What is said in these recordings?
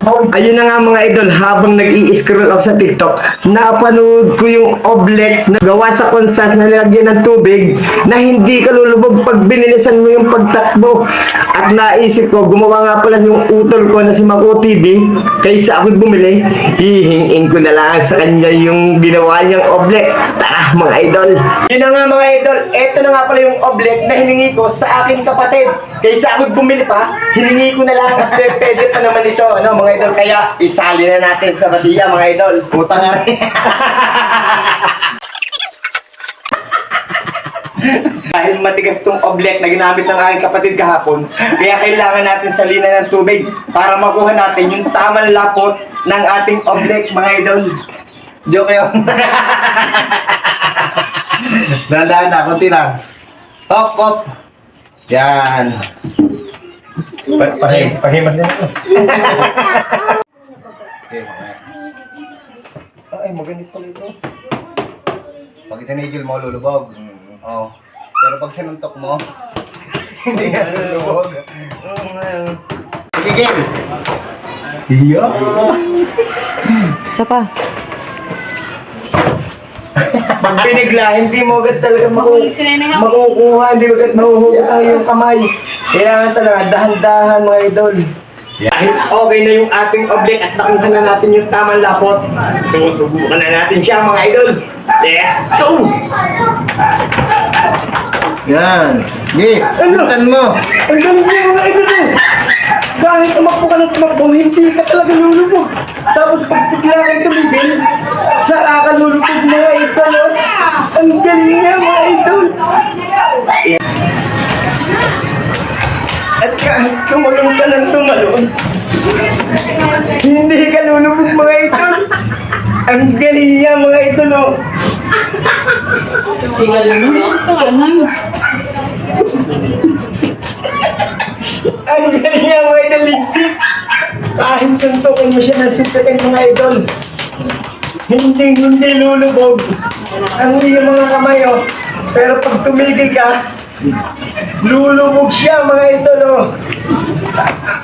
Ayun na nga mga idol, habang nag-i-scroll ako sa TikTok, napanood ko yung oblek na gawa sa konsas na nilagyan ng tubig na hindi ka lulubog pag binilisan mo yung pagtakbo. At naisip ko, gumawa nga pala yung utol ko na si Mako TV, kaysa ako bumili, hihingin ko na lang sa kanya yung ginawa niyang oblek. Tara mga idol! Yun na nga mga idol, eto na nga pala yung oblek na hiningi ko sa aking kapatid. Kaysa ako bumili pa, hiningi ko na lang at pwede pa naman ito, ano mga idol, kaya isali na natin sa batiya mga idol. Puta nga rin. Dahil matigas tong oblek na ginamit ng aking kapatid kahapon, kaya kailangan natin salinan ng tubig para makuha natin yung tamang lapot ng ating oblek mga idol. Joke yun. Dahan-dahan na, konti lang. Top, top. Yan. Pahimas din ito. Okay, mamaya. Ay, maganit pala ito. Pag itinigil mo, lulubog. Oo. Pero pag sinuntok mo, hindi yan lulubog. Itigil! Iya! Isa pa. Pag pinigla, hindi mo agad talaga makukuha, hindi mo agad mahuhugot ang iyong kamay. Kailangan talaga dahan-dahan mga idol. Kahit okay na yung ating oblek at nakuha na natin yung tamang lapot, susubukan na natin siya mga idol. Let's go! Yan! Gip! Puntan mo! Ang galing niya mga idol eh! Kahit tumakbo ka ng tumakbo, hindi ka talaga lulubog. Tapos pag bigla kang tumigil, saka ka lulubog mga idol. Oh. Ang galing niya mga idol! At kahit tumalong ka ng tumalon, hindi ka lulubog mga idol. Ang galing niya mga idol. Oh. Tingnan mo na. Ang galing niya mga idol, legit. Kahit suntukin mo siya ng suntukin mga idol, hindi lulubog ang iyong mga kamay. Oh. Pero pag tumigil ka, lulubog siya mga idol. Oh.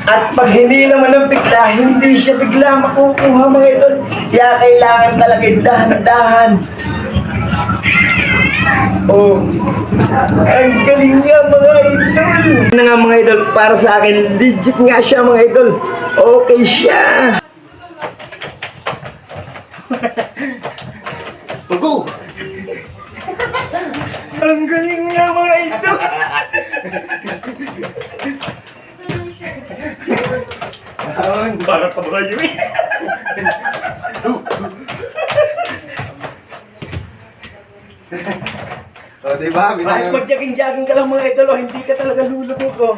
At pag hinila mo ng bigla, hindi siya bigla makukuha mga idol. Kaya kailangan talaga dahan-dahan. Oh, ang galing niya mga idol. Ano nga mga idol, para sa akin, legit nga siya mga idol. Okay siya. Go! Ang galing niya mga idol. Para pa ba kayo eh? O, diba? Kahit mag-jogging-jogging ka lang mga idol, oh, hindi ka talaga lulubog. Oh.